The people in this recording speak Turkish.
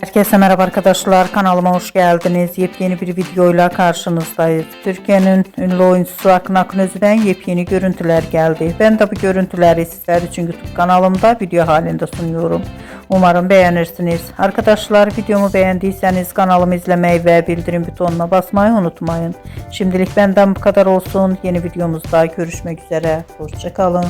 Herkese merhaba arkadaşlar, kanalıma hoş geldiniz. Yepyeni bir videoyla karşınızdayız. Türkiye'nin ünlü oyuncusu Akın Akınözü'den yepyeni görüntüler geldi. Ben de bu görüntüleri sizler için YouTube kanalımda video halinde sunuyorum. Umarım beğenirsiniz. Arkadaşlar, videomu beğendiyseniz kanalımı izlemeyi ve bildirim butonuna basmayı unutmayın. Şimdilik benden bu kadar olsun. Yeni videomuzda görüşmek üzere. Hoşça kalın.